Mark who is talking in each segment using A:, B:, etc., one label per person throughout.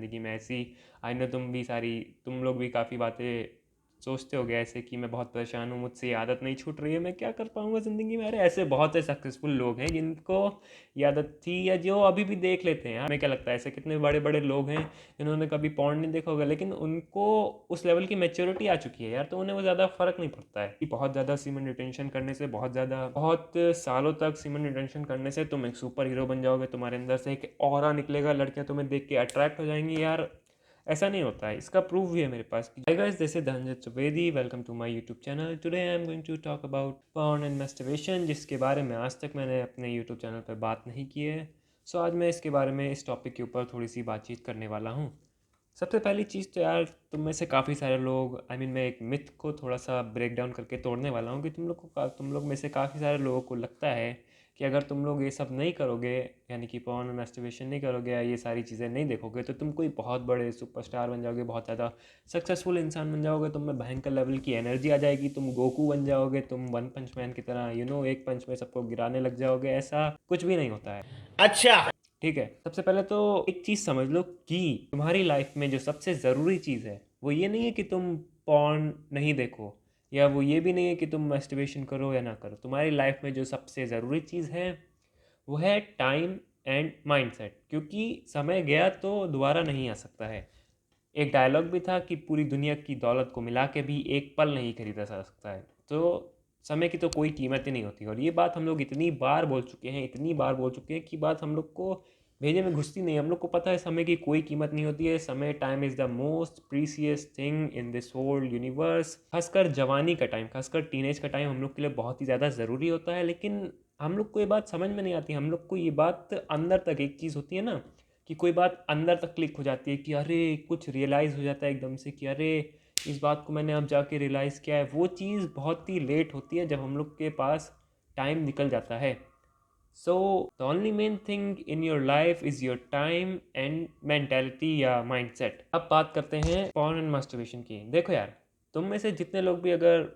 A: ज़िंदगी में ऐसी। आई नो तुम लोग भी काफ़ी बातें सोचते होगे ऐसे कि मैं बहुत परेशान हूँ, मुझसे ये आदत नहीं छूट रही है, मैं क्या कर पाऊँगा ज़िंदगी में। अरे ऐसे बहुत से सक्सेसफुल लोग हैं जिनको ये आदत थी या जो अभी भी देख लेते हैं। हमें क्या लगता है ऐसे कितने बड़े बड़े लोग हैं जिन्होंने कभी पॉर्न नहीं देखा होगा, लेकिन उनको उस लेवल की मैच्योरिटी आ चुकी है यार, तो उन्हें वो ज़्यादा फ़र्क नहीं पड़ता है कि बहुत ज़्यादा सीमन रिटेंशन करने से, बहुत सालों तक सीमन रिटेंशन करने से तुम एक सुपर हीरो बन जाओगे, तुम्हारे अंदर से एक ऑरा निकलेगा, लड़कियां तुम्हें देख के अट्रैक्ट हो जाएंगी। यार ऐसा नहीं होता है, इसका प्रूफ भी है मेरे पास। Hi guys, this is Dhananjay Chaturvedi, welcome to my YouTube channel. Today I am going to talk about porn and masturbation, जिसके बारे में आज तक मैंने अपने यूट्यूब चैनल पर बात नहीं की है। सो आज मैं इसके बारे में, इस टॉपिक के ऊपर थोड़ी सी बातचीत करने वाला हूँ। सबसे पहली चीज़ तो यार, तुम में से काफ़ी सारे लोग, मैं एक मिथ को थोड़ा सा ब्रेक डाउन करके तोड़ने वाला हूँ कि तुम लोग में से काफ़ी सारे लोगों को लगता है कि अगर तुम लोग ये सब नहीं करोगे, यानी कि पॉर्न और मैस्टरबेशन नहीं करोगे या ये सारी चीज़ें नहीं देखोगे, तो तुम कोई बहुत बड़े सुपरस्टार बन जाओगे, बहुत ज़्यादा सक्सेसफुल इंसान बन जाओगे, तुम में भयंकर लेवल की एनर्जी आ जाएगी, तुम गोकू बन जाओगे, तुम वन पंच मैन की तरह एक पंच में सबको गिराने लग जाओगे। ऐसा कुछ भी नहीं होता है।
B: अच्छा।
A: ठीक है, सबसे पहले तो एक चीज़ समझ लो कि तुम्हारी लाइफ में जो सबसे ज़रूरी चीज़ है वो ये नहीं है कि तुम पॉर्न नहीं देखो, या वो ये भी नहीं है कि तुम मैस्टरबेशन करो या ना करो। तुम्हारी लाइफ में जो सबसे ज़रूरी चीज़ है वो है टाइम एंड माइंडसेट, क्योंकि समय गया तो दोबारा नहीं आ सकता है। एक डायलॉग भी था कि पूरी दुनिया की दौलत को मिला के भी एक पल नहीं खरीदा जा सकता है। तो समय की तो कोई कीमत ही नहीं होती, और ये बात हम लोग इतनी बार बोल चुके हैं, इतनी बार बोल चुके हैं कि बात हम लोग को भेजे में घुसती नहीं। हम लोग को पता है समय की कोई कीमत नहीं होती है। समय, time is the most precious thing in this whole universe. खासकर जवानी का टाइम, खासकर टीनेज का टाइम हम लोग के लिए बहुत ही ज़्यादा ज़रूरी होता है। लेकिन हम लोग को ये बात समझ में नहीं आती। हम लोग को ये बात अंदर तक, एक चीज़ होती है ना कि कोई बात अंदर तक क्लिक हो जाती है कि अरे, कुछ रियलाइज़ हो जाता है एकदम से कि अरे, इस बात को मैंने अब जाके रियलाइज़ किया है। वो चीज़ बहुत ही लेट होती है जब हम लोग के पास टाइम निकल जाता है। So the only main thing in your life is your time and mentality या माइंडसेट। अब बात करते हैं पॉर्न एंड मास्टरबेशन की। देखो यार, तुम में से जितने लोग भी अगर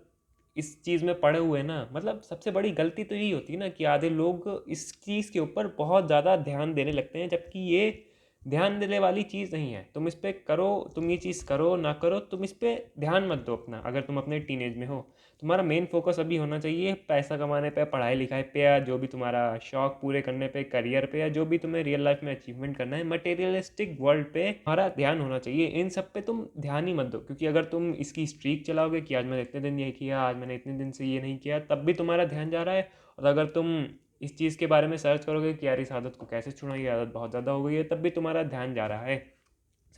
A: इस चीज़ में पड़े हुए हैं ना, मतलब सबसे बड़ी गलती तो यही होती है ना कि आधे लोग इस चीज़ के ऊपर बहुत ज़्यादा ध्यान देने लगते हैं, जबकि ये ध्यान देने वाली चीज़ नहीं है। तुम इस पे करो, तुम ये चीज़ करो ना करो, तुम इस पे ध्यान मत दो अपना। अगर तुम अपने टीनेज में हो, तुम्हारा मेन फोकस अभी होना चाहिए पैसा कमाने पे, पढ़ाई लिखाई पे, या जो भी तुम्हारा शौक पूरे करने पे, करियर पे, या जो भी तुम्हें रियल लाइफ में अचीवमेंट करना है, मटेरियलिस्टिक वर्ल्ड पे तुम्हारा ध्यान होना चाहिए। इन सब पे तुम ध्यान ही मत दो, क्योंकि अगर तुम इसकी स्ट्रीक चलाओगे कि आज मैंने इतने दिन ये किया, आज मैंने इतने दिन से ये नहीं किया, तब भी तुम्हारा ध्यान जा रहा है। और अगर तुम इस चीज़ के बारे में सर्च करोगे कि यार इस आदत को कैसे छुड़ाना, ये आदत बहुत ज़्यादा हो गई है, तब भी तुम्हारा ध्यान जा रहा है।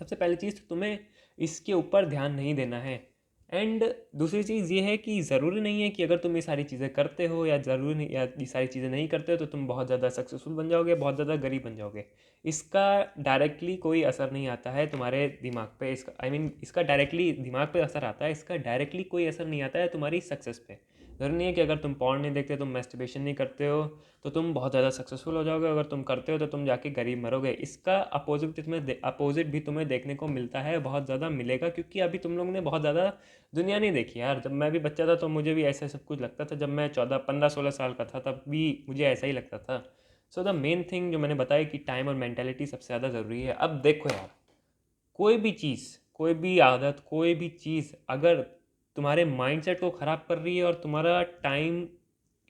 A: सबसे पहली चीज़ तो तुम्हें इसके ऊपर ध्यान नहीं देना है। एंड दूसरी चीज़ ये है कि ज़रूरी नहीं है कि अगर तुम ये सारी चीज़ें करते हो, या ज़रूरी नहीं, या ये सारी चीज़ें नहीं करते हो तो तुम बहुत ज़्यादा सक्सेसफुल बन जाओगे, बहुत ज़्यादा गरीब बन जाओगे। इसका डायरेक्टली कोई असर नहीं आता है तुम्हारे दिमाग पे। इसका डायरेक्टली दिमाग पे असर आता है, इसका डायरेक्टली कोई असर नहीं आता है तुम्हारी सक्सेस पे। ज़रूरी नहीं है कि अगर तुम पॉर्न नहीं देखते, तुम मैस्टरबेशन नहीं करते हो, तो तुम बहुत ज़्यादा सक्सेसफुल हो जाओगे। अगर तुम करते हो तो तुम जाके गरीब मरोगे। इसका अपोजिट भी तुम्हें देखने को मिलता है, बहुत ज़्यादा मिलेगा, क्योंकि अभी तुम लोग ने बहुत ज़्यादा दुनिया नहीं देखी यार। जब मैं भी बच्चा था तो मुझे भी ऐसा सब कुछ लगता था। जब मैं 14 15 16 साल का था तब भी मुझे ऐसा ही लगता था। सो द मेन थिंग जो मैंने बताया कि टाइम और मैंटेलिटी सबसे ज़्यादा ज़रूरी है। अब देखो यार, कोई भी चीज़, कोई भी आदत, कोई भी चीज़ अगर तुम्हारे माइंडसेट को ख़राब कर रही है और तुम्हारा टाइम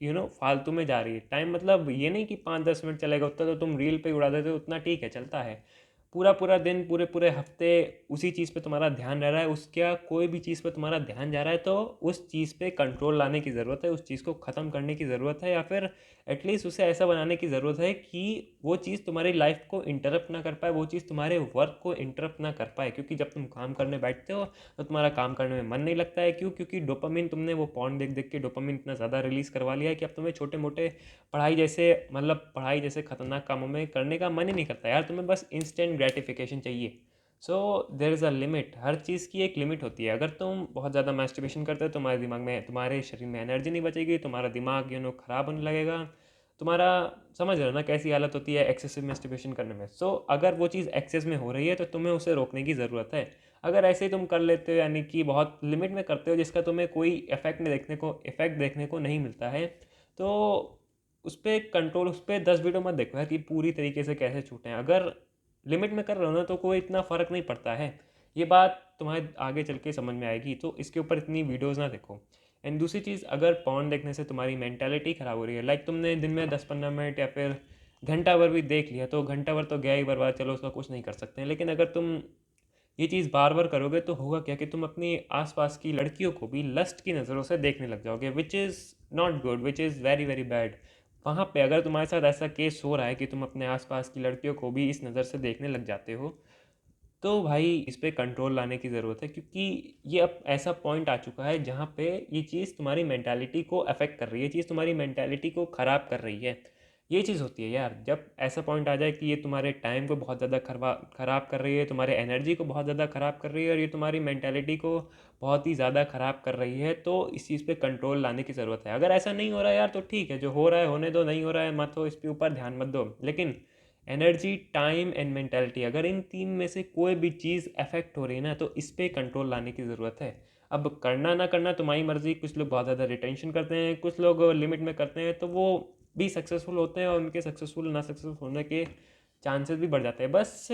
A: फालतू में जा रही है। टाइम मतलब ये नहीं कि 5 10 मिनट चलेगा, उतना तो तुम रील पे उड़ा देते हो, उतना ठीक है, चलता है। पूरा पूरा दिन, पूरे पूरे हफ्ते उसी चीज़ पे तुम्हारा ध्यान रह रहा है, उसका कोई भी चीज़ पे तुम्हारा ध्यान जा रहा है, तो उस चीज़ पे कंट्रोल लाने की ज़रूरत है, उस चीज़ को ख़त्म करने की ज़रूरत है, या फिर एटलीस्ट उसे ऐसा बनाने की ज़रूरत है कि वो चीज़ तुम्हारी लाइफ को इंटरप्ट ना कर पाए, वो चीज़ तुम्हारे वर्क को इंटरप्ट ना कर पाए। क्योंकि जब तुम काम करने बैठते हो तो तुम्हारा काम करने में मन नहीं लगता है। क्यों? क्योंकि डोपामिन, तुमने वो पॉर्न देख देख के डोपामिन इतना ज़्यादा रिलीज़ करवा लिया है कि अब तुम्हें छोटे मोटे पढ़ाई जैसे खतरनाक कामों में करने का मन ही नहीं करता यार। तुम्हें बस इंस्टेंट ग्रेटिफिकेशन चाहिए। सो देर इज़ अ लिमिट, हर चीज़ की एक लिमिट होती है। अगर तुम बहुत ज़्यादा मैस्टरबेशन करते हो, तुम्हारे दिमाग में, तुम्हारे शरीर में एनर्जी नहीं बचेगी, तुम्हारा दिमाग ख़राब होने लगेगा। तुम्हारा, समझ रहे हो ना कैसी हालत होती है एक्सेसिव मैस्टरबेशन करने में। सो अगर वो चीज़ एक्सेस में हो रही है तो तुम्हें उसे रोकने की ज़रूरत है। अगर ऐसे ही तुम कर लेते हो, यानी कि बहुत लिमिट में करते हो, जिसका तुम्हें कोई इफेक्ट देखने को नहीं मिलता है, तो उस पर कंट्रोल, उस पर 10 वीडियो मत देखो यार कि पूरी तरीके से कैसे छूटें। अगर लिमिट में कर रहे हो ना तो कोई इतना फ़र्क नहीं पड़ता है। ये बात तुम्हारे आगे चल के समझ में आएगी, तो इसके ऊपर इतनी वीडियोज़ ना देखो। एंड दूसरी चीज़, अगर पॉर्न देखने से तुम्हारी मेंटालिटी ख़राब हो रही है, लाइक तुमने दिन में 10-15 मिनट या फिर घंटा भर भी देख लिया, तो घंटा भर तो गया ही बर्बाद, चलो उसका कुछ नहीं कर सकते हैं। लेकिन अगर तुम ये चीज़ बार बार करोगे तो होगा क्या कि तुम अपनी आसपास की लड़कियों को भी लस्ट की नज़रों से देखने लग जाओगे, which is not good, which is very very bad. वहाँ पे अगर तुम्हारे साथ ऐसा केस हो रहा है कि तुम अपने आसपास की लड़कियों को भी इस नज़र से देखने लग जाते हो, तो भाई इस पे कंट्रोल लाने की ज़रूरत है, क्योंकि ये अब ऐसा पॉइंट आ चुका है जहाँ पे ये चीज़ तुम्हारी मेंटालिटी को अफेक्ट कर रही है, चीज़ तुम्हारी मेंटालिटी को ख़राब कर रही है। ये चीज़ होती है यार, जब ऐसा पॉइंट आ जाए कि ये तुम्हारे टाइम को बहुत ज़्यादा ख़राब कर रही है, तुम्हारे एनर्जी को बहुत ज़्यादा ख़राब कर रही है, और ये तुम्हारी मेंटालिटी को बहुत ही ज़्यादा ख़राब कर रही है, तो इस चीज़ पे कंट्रोल लाने की ज़रूरत है। अगर ऐसा नहीं हो रहा है यार तो ठीक है, जो हो रहा है होने दो, नहीं हो रहा है मत हो, इसके ऊपर ध्यान मत दो। लेकिन एनर्जी, टाइम एंड मेंटालिटी, अगर इन तीन में से कोई भी चीज़ अफेक्ट हो रही है ना, तो इस पे कंट्रोल लाने की ज़रूरत है। अब करना ना करना तुम्हारी मर्ज़ी, कुछ लोग बहुत ज़्यादा रिटेंशन करते हैं, कुछ लोग लिमिट में करते हैं, तो वो भी सक्सेसफुल होते हैं, और उनके सक्सेसफुल ना सक्सेसफुल होने के चांसेस भी बढ़ जाते हैं। बस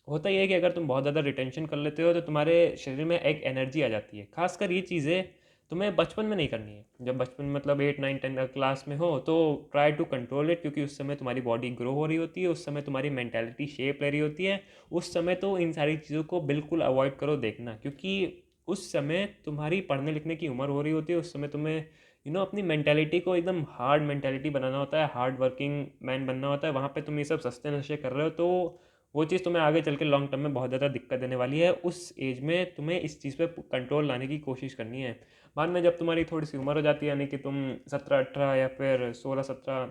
A: होता ही है कि अगर तुम बहुत ज़्यादा रिटेंशन कर लेते हो तो तुम्हारे शरीर में एक एनर्जी आ जाती है। खासकर ये चीज़ें तुम्हें बचपन में नहीं करनी है। जब बचपन में मतलब 8 9 10 क्लास में हो तो ट्राई टू कंट्रोल इट, क्योंकि उस समय तुम्हारी बॉडी ग्रो हो रही होती है, उस समय तुम्हारी मेंटालिटी शेप ले रही होती है। उस समय तो इन सारी चीज़ों को बिल्कुल अवॉइड करो देखना, क्योंकि उस समय तुम्हारी पढ़ने लिखने की उम्र हो रही होती है। उस समय तुम्हें अपनी मेंटालिटी को एकदम हार्ड मेंटालिटी बनाना होता है, हार्ड वर्किंग मैन बनना होता है। वहाँ पे तुम ये सब सस्ते नशे कर रहे हो, तो वो चीज़ तुम्हें आगे चल के लॉन्ग टर्म में बहुत ज़्यादा दिक्कत देने वाली है। उस एज में तुम्हें इस चीज़ पे कंट्रोल लाने की कोशिश करनी है। बाद में जब तुम्हारी थोड़ी सी उम्र हो जाती है, यानी कि तुम 17 18 या फिर 16 17,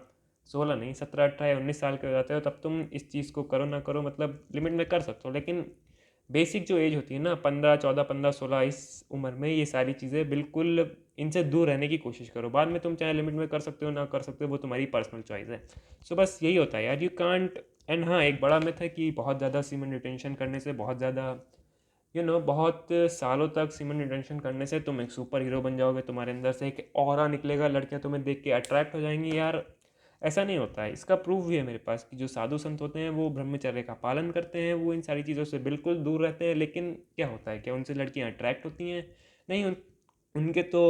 A: 16 नहीं 17 18 या 19 साल के हो जाते हो, तब तुम इस चीज़ को करो ना करो, मतलब लिमिट में कर सकते हो। लेकिन बेसिक जो एज होती है ना, 15 14 15 16, इस उम्र में ये सारी चीज़ें बिल्कुल इनसे दूर रहने की कोशिश करो। बाद में तुम चाहे लिमिट में कर सकते हो ना कर सकते हो, वो तुम्हारी पर्सनल चॉइस है। सो बस यही होता है यार, यू कांट। एंड हाँ, एक बड़ा मिथ है कि बहुत ज़्यादा सीमन रिटेंशन करने से, बहुत ज़्यादा बहुत सालों तक सीमन रिटेंशन करने से तुम एक सुपर हीरो बन जाओगे, तुम्हारे अंदर से एक ऑरा निकलेगा, लड़कियां तुम्हें देख के अट्रैक्ट हो जाएंगी। यार ऐसा नहीं होता है। इसका प्रूफ भी है मेरे पास कि जो साधु संत होते हैं वो ब्रह्मचर्य का पालन करते हैं, वो इन सारी चीज़ों से बिल्कुल दूर रहते हैं। लेकिन क्या होता है, क्या उनसे लड़कियां अट्रैक्ट होती हैं? नहीं। उनके तो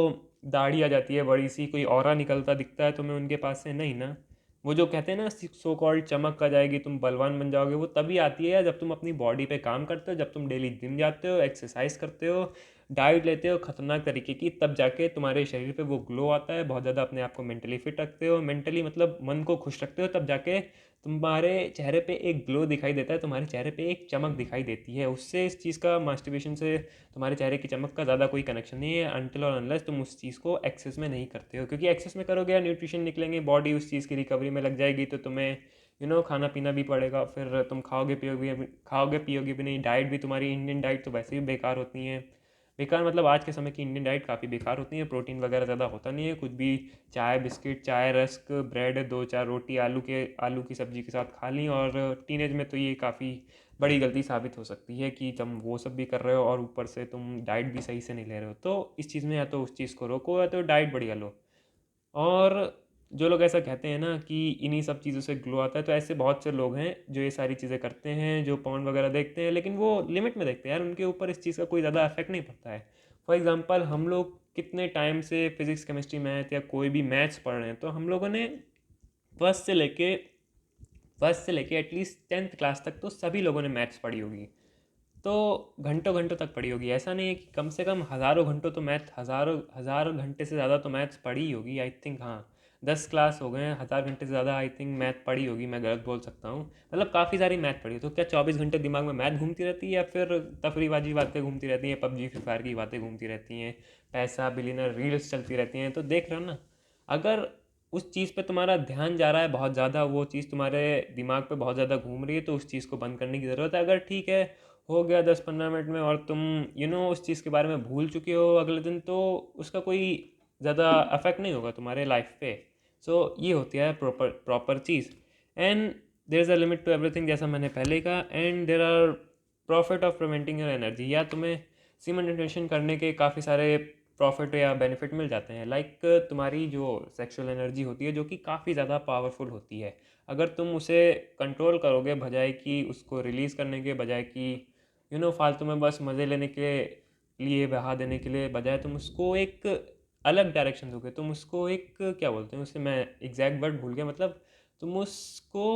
A: दाढ़ी आ जाती है बड़ी सी, कोई ऑरा निकलता दिखता है तुम्हें उनके पास से? नहीं ना। वो जो कहते हैं ना सो कॉल्ड चमक आ जाएगी, तुम बलवान बन जाओगे, वो तभी आती है यार जब तुम अपनी बॉडी पे काम करते हो, जब तुम डेली जिम जाते हो, एक्सरसाइज करते हो, डाइट लेते हो खतरनाक तरीके की, तब जाके तुम्हारे शरीर पे वो ग्लो आता है। बहुत ज़्यादा अपने आप को मेंटली फिट रखते हो, मेंटली मतलब मन को खुश रखते हो, तब जाके तुम्हारे चेहरे पे एक ग्लो दिखाई देता है, तुम्हारे चेहरे पे एक चमक दिखाई देती है। उससे इस चीज़ का, मास्टरबेशन से तुम्हारे चेहरे की चमक का ज़्यादा कोई कनेक्शन नहीं है, अनटिल और अनलेस तुम उस चीज़ को एक्सेस में नहीं करते हो। क्योंकि एक्सेस में करोगे या न्यूट्रिशन निकलेंगे, बॉडी उस चीज़ की रिकवरी में लग जाएगी, तो तुम्हें खाना पीना भी पड़ेगा, फिर तुम खाओगे पियोगे भी नहीं। डाइट भी तुम्हारी, इंडियन डाइट तो वैसे भी बेकार होती है। बेकार मतलब आज के समय की इंडियन डाइट काफ़ी बेकार होती है, प्रोटीन वगैरह ज़्यादा होता नहीं है, कुछ भी चाय बिस्किट, चाय रस्क, ब्रेड, दो चार रोटी आलू की सब्ज़ी के साथ खा ली। और टीनेज में तो ये काफ़ी बड़ी गलती साबित हो सकती है कि तुम वो सब भी कर रहे हो और ऊपर से तुम डाइट भी सही से नहीं ले रहे हो। तो इस चीज़ में या तो उस चीज़ को रोको या तो डाइट बढ़िया लो। और जो लोग ऐसा कहते हैं ना कि इन्हीं सब चीज़ों से ग्लो आता है, तो ऐसे बहुत से लोग हैं जो ये सारी चीज़ें करते हैं, जो पॉर्न वगैरह देखते हैं, लेकिन वो लिमिट में देखते हैं यार, उनके ऊपर इस चीज़ का कोई ज़्यादा इफेक्ट नहीं पड़ता है। फॉर एग्जांपल, हम लोग कितने टाइम से फिजिक्स केमिस्ट्री मैथ या कोई भी मैथ्स पढ़ रहे हैं, तो हम लोगों ने फर्स्ट से लेके फर्स्ट से लेके एटलीस्ट 10th क्लास तक तो सभी लोगों ने मैथ्स पढ़ी होगी। तो घंटों घंटों तक पढ़ी होगी, ऐसा नहीं है कि कम से कम हज़ारों घंटों तो मैथ, हज़ारों हज़ार घंटे से ज़्यादा तो मैथ्स पढ़ी ही होगी, आई थिंक। हाँ, 10 क्लास हो गए हैं, 1000 घंटे से ज़्यादा आई थिंक मैथ पढ़ी होगी, मैं गलत बोल सकता हूँ। मतलब काफ़ी सारी मैथ पढ़ी। तो क्या 24 घंटे दिमाग में मैथ घूमती रहती है, या फिर तफरीबाजी बातें घूमती रहती हैं, पबजी फ्री फायर की बातें घूमती रहती हैं, पैसा बिलियनर रील्स चलती रहती हैं? तो देख रहे हो ना, अगर उस चीज़ पे तुम्हारा ध्यान जा रहा है बहुत ज़्यादा, वो चीज़ तुम्हारे दिमाग पे बहुत ज़्यादा घूम रही है, तो उस चीज़ को बंद करने की ज़रूरत है। अगर ठीक है, हो गया 10 15 मिनट में और तुम उस चीज़ के बारे में भूल चुके हो अगले दिन, तो उसका कोई ज़्यादा अफेक्ट नहीं होगा तुम्हारे लाइफ पे। सो ये होती है प्रॉपर प्रॉपर चीज़। And there is a limit to everything, जैसा मैंने पहले कहा। And there are profit of preventing your energy. या तुम्हें सीमेंट करने के काफ़ी सारे प्रॉफिट या बेनिफिट मिल जाते हैं। लाइक तुम्हारी जो सेक्सुअल एनर्जी होती है जो कि काफ़ी ज़्यादा पावरफुल होती है, अगर तुम उसे कंट्रोल करोगे बजाय कि उसको रिलीज़ करने के, बजाय कि फालतू में बस मज़े लेने के लिए बहा देने के लिए, बजाय तुम उसको एक अलग डायरेक्शन दोगे, तुम उसको एक क्या बोलते हैं उसे, मैं एग्जैक्ट वर्ड भूल गया, मतलब तुम उसको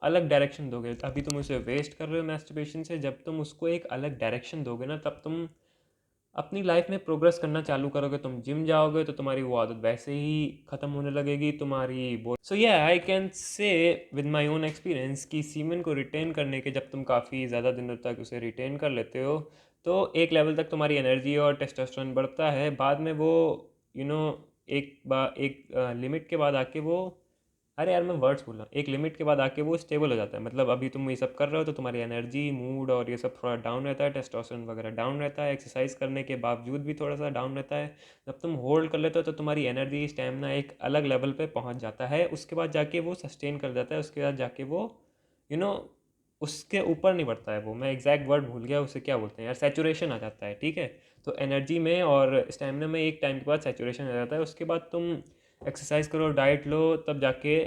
A: अलग डायरेक्शन दोगे। अभी तुम उसे वेस्ट कर रहे हो मैस्टरबेशन से, जब तुम उसको एक अलग डायरेक्शन दोगे ना, तब तुम अपनी लाइफ में प्रोग्रेस करना चालू करोगे। तुम जिम जाओगे तो तुम्हारी वो आदत वैसे ही ख़त्म होने लगेगी, तुम्हारी वो। सो या I can say with my own experience कि सीमेन को रिटेन करने के, जब तुम काफ़ी ज़्यादा दिनों तक उसे रिटेन कर लेते हो तो एक लेवल तक तुम्हारी एनर्जी और टेस्टोस्टेरोन बढ़ता है। बाद में वो यू you नो know, एक लिमिट के बाद आके वो, अरे यार मैं वर्ड्स बोल रहा हूँ, एक लिमिट के बाद आके वो स्टेबल हो जाता है। मतलब अभी तुम ये सब कर रहे हो तो तुम्हारी एनर्जी, मूड और ये सब थोड़ा डाउन रहता है, टेस्टोस्टेरोन वगैरह डाउन रहता है, एक्सरसाइज करने के बावजूद भी थोड़ा सा डाउन रहता है। जब तुम होल्ड कर लेते हो तो तुम्हारी एनर्जी, स्टेमिना एक अलग लेवल पे पहुंच जाता है, उसके बाद जाके वो सस्टेन कर जाता है, उसके बाद जाके वो यू नो उसके ऊपर नहीं बढ़ता है। वो मैं एग्जैक्ट वर्ड भूल गया उसे क्या बोलते हैं यार, सैचुरेशन आ जाता है, ठीक है। तो एनर्जी में और स्टेमिना में एक टाइम के बाद सैचुरेशन आ जाता है, उसके बाद तुम एक्सरसाइज करो, डाइट लो, तब जाके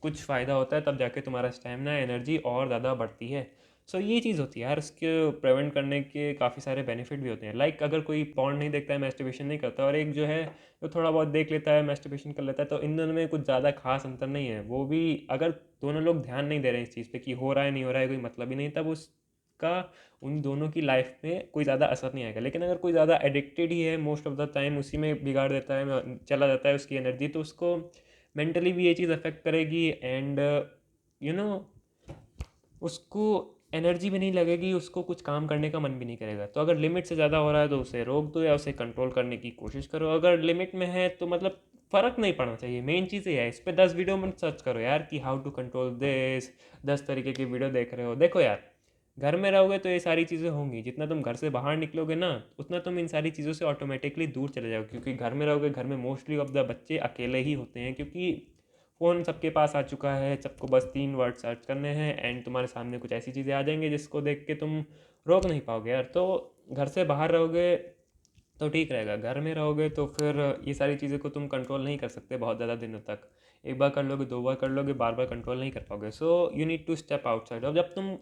A: कुछ फ़ायदा होता है, तब जाके तुम्हारा स्टेमिना, एनर्जी और ज़्यादा बढ़ती है। सो ये चीज़ होती है यार, इसके प्रिवेंट करने के काफ़ी सारे बेनिफिट भी होते हैं। लाइक अगर कोई पॉर्न नहीं देखता है, मैस्टरबेशन नहीं करता, और एक जो है जो थोड़ा बहुत देख लेता है, मैस्टरबेशन कर लेता है, तो इन दोनों में कुछ ज़्यादा खास अंतर नहीं है। वो भी अगर दोनों लोग ध्यान नहीं दे रहे हैं इस चीज़ पे कि हो रहा है नहीं हो रहा है कोई मतलब ही नहीं, तब उसका उन दोनों की लाइफ में कोई ज़्यादा असर नहीं आएगा। लेकिन अगर कोई ज़्यादा एडिक्टेड ही है, मोस्ट ऑफ द टाइम उसी में बिगाड़ देता है, चला जाता है उसकी एनर्जी, तो उसको मेंटली भी ये चीज़ अफेक्ट करेगी, एंड यू नो उसको एनर्जी भी नहीं लगेगी, उसको कुछ काम करने का मन भी नहीं करेगा। तो अगर लिमिट से ज़्यादा हो रहा है तो उसे रोक दो या उसे कंट्रोल करने की कोशिश करो। अगर लिमिट में है तो मतलब फ़र्क नहीं पड़ना चाहिए, मेन चीज़ ये है। इस पर 10 वीडियो मत सर्च करो यार कि हाउ टू कंट्रोल दिस, 10 तरीके की वीडियो देख रहे हो। देखो यार, घर में रहोगे तो ये सारी चीज़ें होंगी, जितना तुम घर से बाहर निकलोगे ना उतना तुम इन सारी चीज़ों से ऑटोमेटिकली दूर चले जाओगे। क्योंकि घर में रहोगे, घर में मोस्टली ऑफ द बच्चे अकेले ही होते हैं, क्योंकि फ़ोन सबके पास आ चुका है, सबको बस 3 वर्ड सर्च करने हैं एंड तुम्हारे सामने कुछ ऐसी चीज़ें आ जाएंगी जिसको देख के तुम रोक नहीं पाओगे यार। तो घर से बाहर रहोगे तो ठीक रहेगा, घर में रहोगे तो फिर ये सारी चीज़ें को तुम कंट्रोल नहीं कर सकते बहुत ज़्यादा दिनों तक। एक बार कर लोगे, 2 बार कर लोगे, बार बार कंट्रोल नहीं कर पाओगे। So you need to step outside. और जब तुम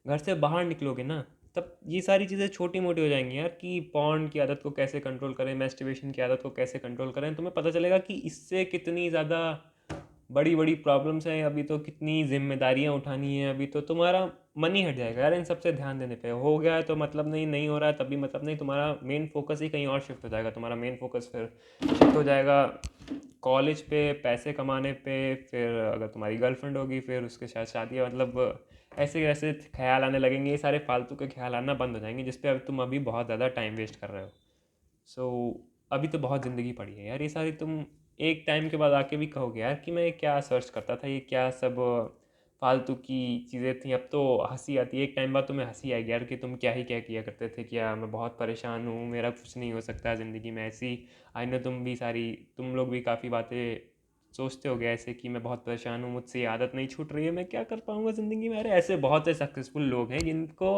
A: घर से बाहर निकलोगे ना, तब ये सारी चीज़ें छोटी मोटी हो जाएंगी यार, कि पॉर्न की आदत को कैसे कंट्रोल करें, मैस्टरबेशन की आदत को कैसे कंट्रोल करें। तुम्हें पता चलेगा कि इससे कितनी ज़्यादा बड़ी बड़ी प्रॉब्लम्स हैं, अभी तो कितनी जिम्मेदारियां उठानी है, अभी तो तुम्हारा मन ही हट जाएगा यार इन सबसे ध्यान देने पे। हो गया है तो मतलब नहीं, नहीं हो रहा है तब भी मतलब नहीं, तुम्हारा मेन फोकस ही कहीं और शिफ्ट हो जाएगा। तुम्हारा मेन फोकस फिर शिफ्ट हो जाएगा कॉलेज पे, पैसे कमाने पे, फिर अगर तुम्हारी गर्लफ्रेंड होगी फिर उसके साथ शादी, मतलब ऐसे ऐसे ख्याल आने लगेंगे, ये सारे फालतू के ख्याल आना बंद हो जाएंगे जिस पे अब तुम अभी बहुत ज़्यादा टाइम वेस्ट कर रहे हो। सो अभी तो बहुत ज़िंदगी पड़ी है यार, ये सारी तुम एक टाइम के बाद आके भी कहोगे यार कि मैं क्या सर्च करता था, ये क्या सब फालतू की चीज़ें थी। अब तो हंसी आती है, एक टाइम बाद तुम्हें हंसी आएगी यार कि तुम क्या ही क्या किया करते थे, क्या मैं बहुत परेशान हूँ, मेरा कुछ नहीं हो सकता ज़िंदगी में ऐसी। आई नो तुम लोग भी काफ़ी बातें सोचते हो गए ऐसे कि मैं बहुत परेशान हूँ, मुझसे ये आदत नहीं छूट रही है, मैं क्या कर पाऊँगा ज़िंदगी में। अरे ऐसे बहुत से सक्सेसफुल लोग हैं जिनको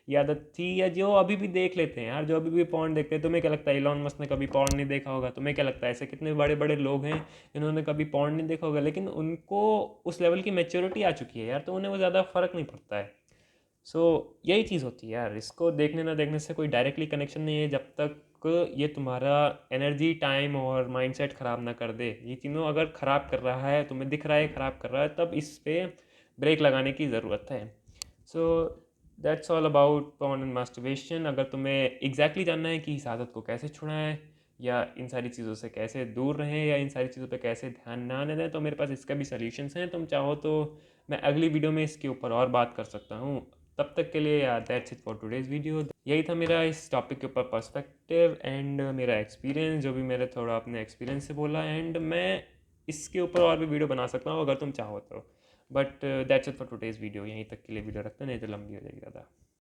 A: ये आदत थी, या जो अभी भी देख लेते हैं यार, जो अभी भी पॉर्न देखते हैं। तुम्हें क्या लगता है इलॉन मस्क ने कभी पॉर्न नहीं देखा होगा? तुम्हें क्या लगता है ऐसे कितने बड़े बड़े लोग हैं जिन्होंने कभी पॉर्न नहीं देखा होगा, लेकिन उनको उस लेवल की मेच्योरिटी आ चुकी है यार, तो उन्हें वो ज़्यादा फ़र्क नहीं पड़ता है। सो यही चीज़ होती है यार, इसको देखने ना देखने से कोई डायरेक्टली कनेक्शन नहीं है, जब तक ये तुम्हारा एनर्जी, टाइम और माइंडसेट ख़राब ना कर दे। ये तीनों अगर ख़राब कर रहा है, तुम्हें दिख रहा है ख़राब कर रहा है, तब इस पे ब्रेक लगाने की ज़रूरत है। So that's all about porn and masturbation. अगर तुम्हें एग्जैक्टली जानना है कि इस आदत को कैसे छुड़ाएं, या इन सारी चीज़ों से कैसे दूर रहें, या इन सारी चीज़ों पे कैसे ध्यान ना आने दें, तो मेरे पास इसका भी सॉल्यूशंस हैं। तुम चाहो तो मैं अगली वीडियो में इसके ऊपर और बात कर सकता हूँ। तब तक के लिए यार that's it for today's video. यही था मेरा इस टॉपिक के ऊपर पर्सपेक्टिव एंड मेरा एक्सपीरियंस, जो भी मैंने थोड़ा अपने एक्सपीरियंस से बोला। एंड मैं इसके ऊपर और भी वीडियो बना सकता हूँ अगर तुम चाहो तो। But that's it for today's video. यहीं तक के लिए वीडियो रखते हैं, नहीं तो लंबी हो जाएगी ज़्यादा।